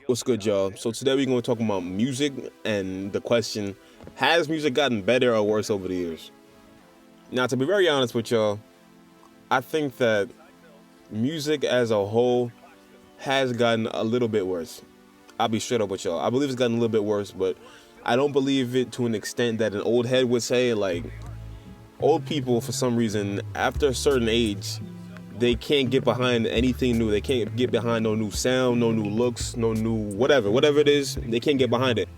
What's good, y'all? So today we're going to talk about music and the question, has music gotten better or worse over the years? Now, to be very honest with y'all, I think that music as a whole has gotten a little bit worse. I'll be straight up with y'all. I believe it's gotten a little bit worse, but I don't believe it to an extent that an old head would say. Like, old people, for some reason, after a certain age, they can't get behind anything new. They can't get behind no new sound, no new looks, no new whatever it is. They can't get behind it,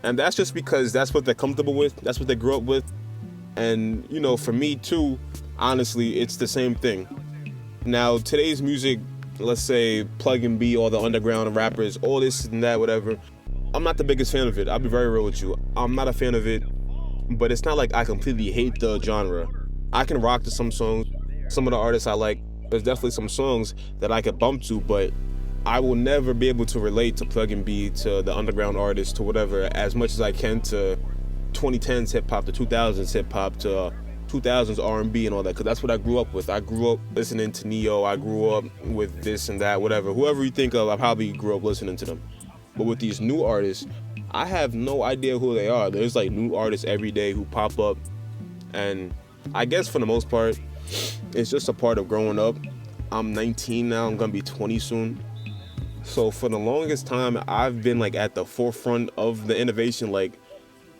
and that's just because that's what they're comfortable with. That's what they grew up with, and for me too, honestly, it's the same thing. Now today's music, let's say plug and B, all the underground rappers, all this and that, whatever. I'm not the biggest fan of it. I'll be very real with you. I'm not a fan of it, but it's not like I completely hate the genre. I can rock to some songs. Some of the artists I like, there's definitely some songs that I could bump to, but I will never be able to relate to Plug and B, to the underground artists, to whatever, as much as I can to 2010s hip hop, to 2000s hip hop, to 2000s R&B and all that, because that's what I grew up with. I grew up listening to Neo. I grew up with this and that, whatever. Whoever you think of, I probably grew up listening to them. But with these new artists, I have no idea who they are. There's like new artists every day who pop up, and I guess for the most part, it's just a part of growing up. I'm 19 now. I'm gonna be 20 soon. So for the longest time, I've been like at the forefront of the innovation. Like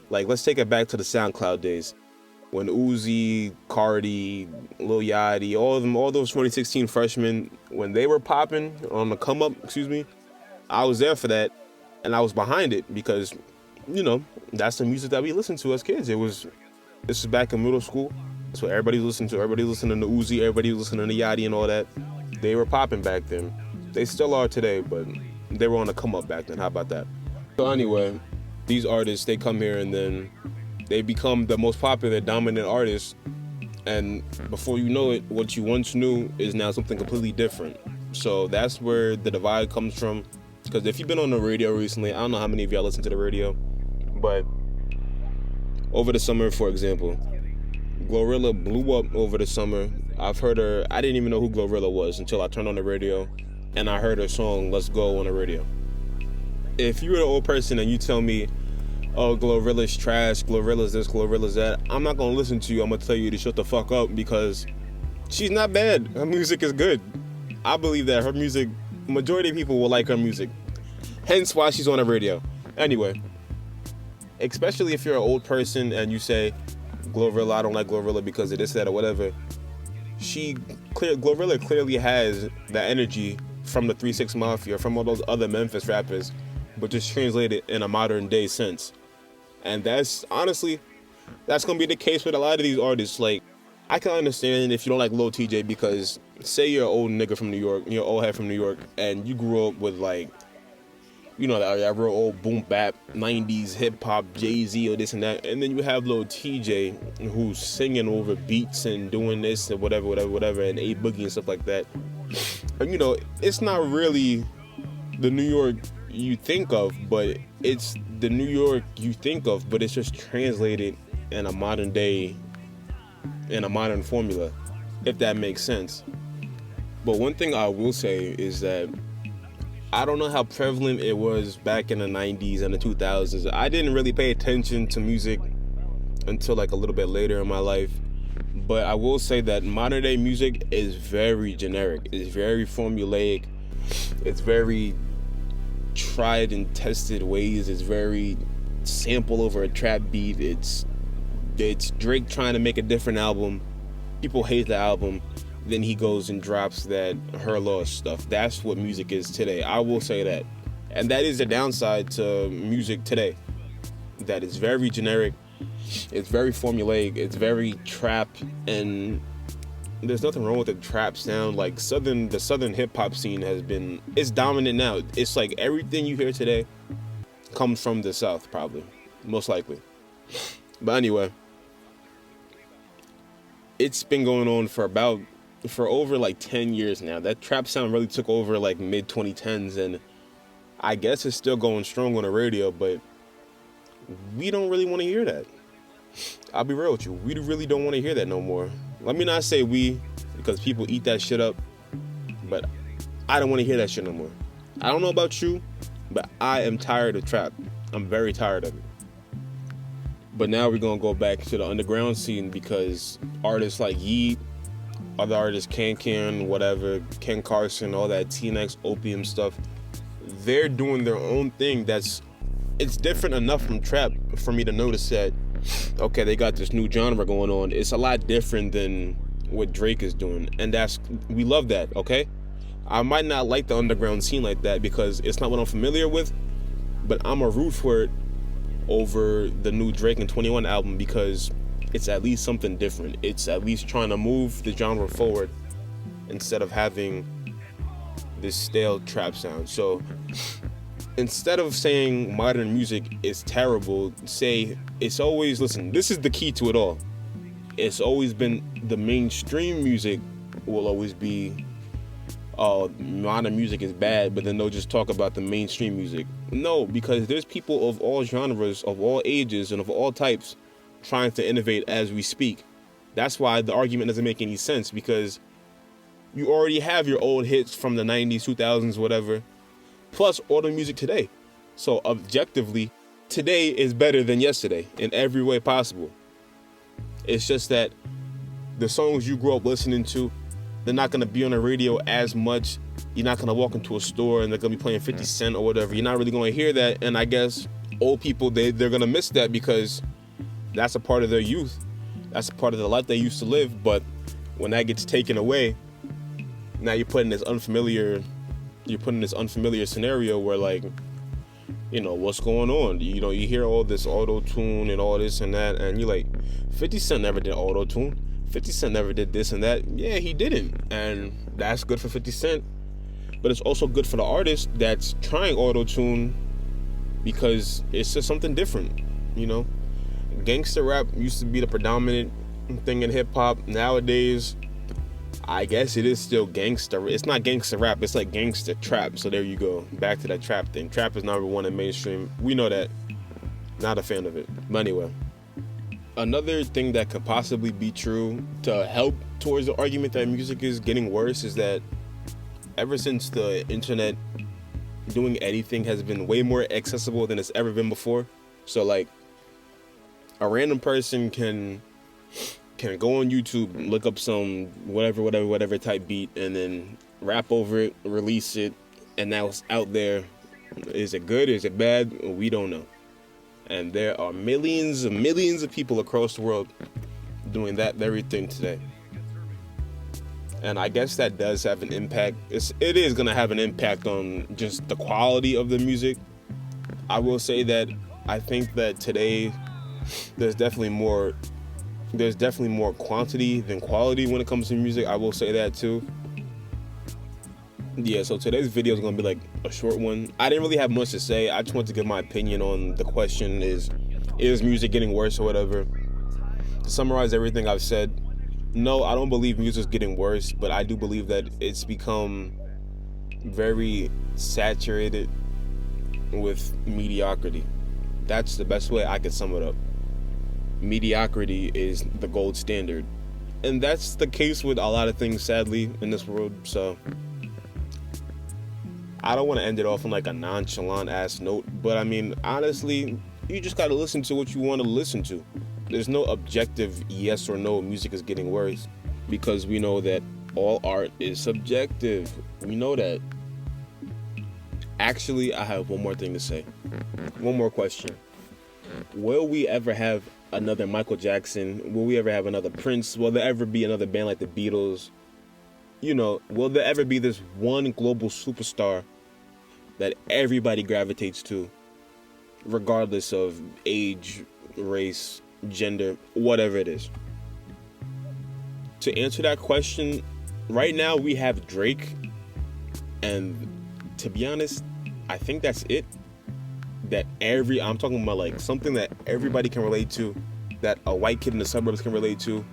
let's take it back to the SoundCloud days when Uzi, Cardi, Lil Yachty, all of them, all those 2016 freshmen, when they were popping on the come up, excuse me, I was there for that, and I was behind it because, that's the music that we listened to as kids. This was back in middle school. That's what everybody was listening to. Everybody was listening to Uzi. Everybody was listening to Yachty and all that. They were popping back then. They still are today, but they were on the come up back then. How about that? So anyway, these artists, they come here and then they become the most popular, dominant artists. And before you know it, what you once knew is now something completely different. So that's where the divide comes from. Because if you've been on the radio recently, I don't know how many of y'all listen to the radio, but over the summer, for example, Glorilla blew up over the summer. I've heard her. I didn't even know who Glorilla was until I turned on the radio and I heard her song "Let's Go" on the radio. If you're an old person and you tell me, "Oh, Glorilla's trash, Glorilla's this, Glorilla's that," I'm not gonna listen to you. I'm gonna tell you to shut the fuck up because she's not bad. Her music is good. I believe that her music, majority of people will like her music. Hence why she's on the radio. Anyway, especially if you're an old person and you say, Glorilla, I don't like Glorilla because of this, that, or whatever. Glorilla clearly has the energy from the 3 6 Mafia, from all those other Memphis rappers, but just translated in a modern day sense. And that's honestly, that's gonna be the case with a lot of these artists. Like, I can understand if you don't like Lil TJ because say you're an old nigga from New York, you're an old head from New York, and you grew up with like, that real old boom bap 90s hip hop Jay-Z or this and that, and then you have Lil TJ who's singing over beats and doing this and whatever, and A Boogie and stuff like that. And it's not really the New York you think of, but it's the New York you think of, but it's just translated in a modern day, in a modern formula, if that makes sense. But one thing I will say is that I don't know how prevalent it was back in the 90s and the 2000s. I didn't really pay attention to music until like a little bit later in my life. But I will say that modern day music is very generic. It's very formulaic. It's very tried and tested ways. It's very sample over a trap beat. It's Drake trying to make a different album. People hate the album. Then he goes and drops that Her Loss stuff. That's what music is today. I will say that. And that is the downside to music today. That is very generic. It's very formulaic. It's very trap. And there's nothing wrong with the trap sound. Like the southern hip hop scene it's dominant now. It's like everything you hear today comes from the South, probably. Most likely. But anyway, it's been going on for over like 10 years now. That trap sound really took over like mid 2010s, and I guess it's still going strong on the radio, but we don't really want to hear that. I'll be real with you. We really don't want to hear that no more. Let me not say we, because people eat that shit up, but I don't want to hear that shit no more. I don't know about you, But I am tired of trap. I'm very tired of it. But now we're gonna go back to the underground scene because artists like Yeet, other artists, Can, whatever, Ken Carson, all that T-Nex, Opium stuff, they're doing their own thing it's different enough from trap for me to notice that, okay, they got this new genre going on. It's a lot different than what Drake is doing, and we love that, okay? I might not like the underground scene like that because it's not what I'm familiar with, but I'm a root for it over the new Drake and 21 album because it's at least something different. It's at least trying to move the genre forward instead of having this stale trap sound. So instead of saying modern music is terrible, say it's always, listen, this is the key to it all. It's always been the mainstream music will always be, oh, modern music is bad, but then they'll just talk about the mainstream music. No, because there's people of all genres, of all ages, and of all types trying to innovate as we speak. That's why the argument doesn't make any sense, because you already have your old hits from the 90s, 2000s, whatever, plus all the music today. So objectively, today is better than yesterday in every way possible. It's just that the songs you grew up listening to, they're not going to be on the radio as much. You're not going to walk into a store and they're going to be playing 50 Cent or whatever. You're not really going to hear that. And I guess old people, they're going to miss that because that's a part of their youth. That's a part of the life they used to live. But when that gets taken away, now you're putting this unfamiliar scenario where, like, you know, what's going on? You know, you hear all this auto-tune and all this and that, and you're like, 50 Cent never did auto-tune. 50 Cent never did this and that. Yeah, he didn't. And that's good for 50 Cent. But it's also good for the artist that's trying auto-tune because it's just something different, you know? Gangster rap used to be the predominant thing in hip-hop. Nowadays, I guess it is still gangster. It's not gangster rap. It's like gangster trap. So there you go. Back to that trap thing. Trap is number one in mainstream. We know that. Not a fan of it. But anyway. Another thing that could possibly be true to help towards the argument that music is getting worse is that ever since the internet, doing anything has been way more accessible than it's ever been before. So, like, a random person can go on YouTube, look up some whatever type beat, and then rap over it, release it, and now it's out there. Is it good? Is it bad? We don't know. And there are millions of people across the world doing that very thing today. And I guess that does have an impact. It is going to have an impact on just the quality of the music. I will say that I think that today there's definitely more quantity than quality when it comes to music. I will say that too. Yeah, so today's video is going to be like a short one. I didn't really have much to say. I just want to give my opinion on the question is music getting worse or whatever. To summarize everything I've said, no, I don't believe music's getting worse, but I do believe that it's become very saturated with mediocrity. That's the best way I could sum it up. Mediocrity is the gold standard. And that's the case with a lot of things, sadly, in this world. So I don't want to end it off on like a nonchalant ass note, but I mean, honestly, you just got to listen to what you want to listen to. There's no objective yes or no music is getting worse, because we know that all art is subjective. We know that. Actually, I have one more thing to say. One more question. Will we ever have another Michael Jackson? Will we ever have another Prince? Will there ever be another band like the Beatles? You know, will there ever be this one global superstar that everybody gravitates to, regardless of age, race, gender, whatever it is? To answer that question, right now we have Drake, and to be honest, I think that's it. I'm talking about like something that everybody can relate to, that a white kid in the suburbs can relate to,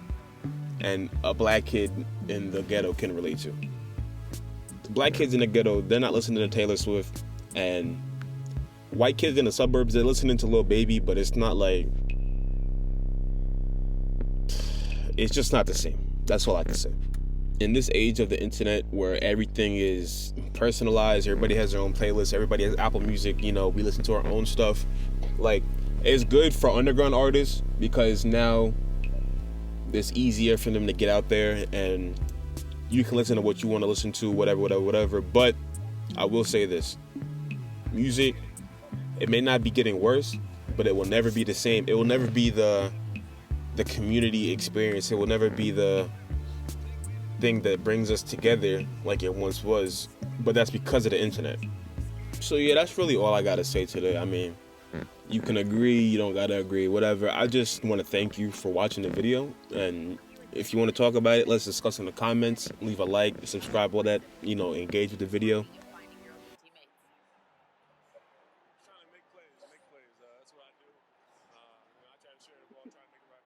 and a black kid in the ghetto can relate to. Black kids in the ghetto, they're not listening to Taylor Swift, and white kids in the suburbs, they're listening to Lil Baby, but it's not like, it's just not the same. That's all I can say. in this age of the internet where everything is personalized, everybody has their own playlist, everybody has Apple Music, we listen to our own stuff. Like, it's good for underground artists because now it's easier for them to get out there and you can listen to what you want to listen to, whatever. But I will say this: music, it may not be getting worse, but it will never be the same. It will never be the community experience. It will never be the thing that brings us together like it once was. But that's because of the internet. So yeah, that's really all I gotta say today. I mean, you can agree, you don't gotta agree, whatever. I just want to thank you for watching the video, and if you want to talk about it, let's discuss in the comments. Leave a like, subscribe, all that, engage with the video.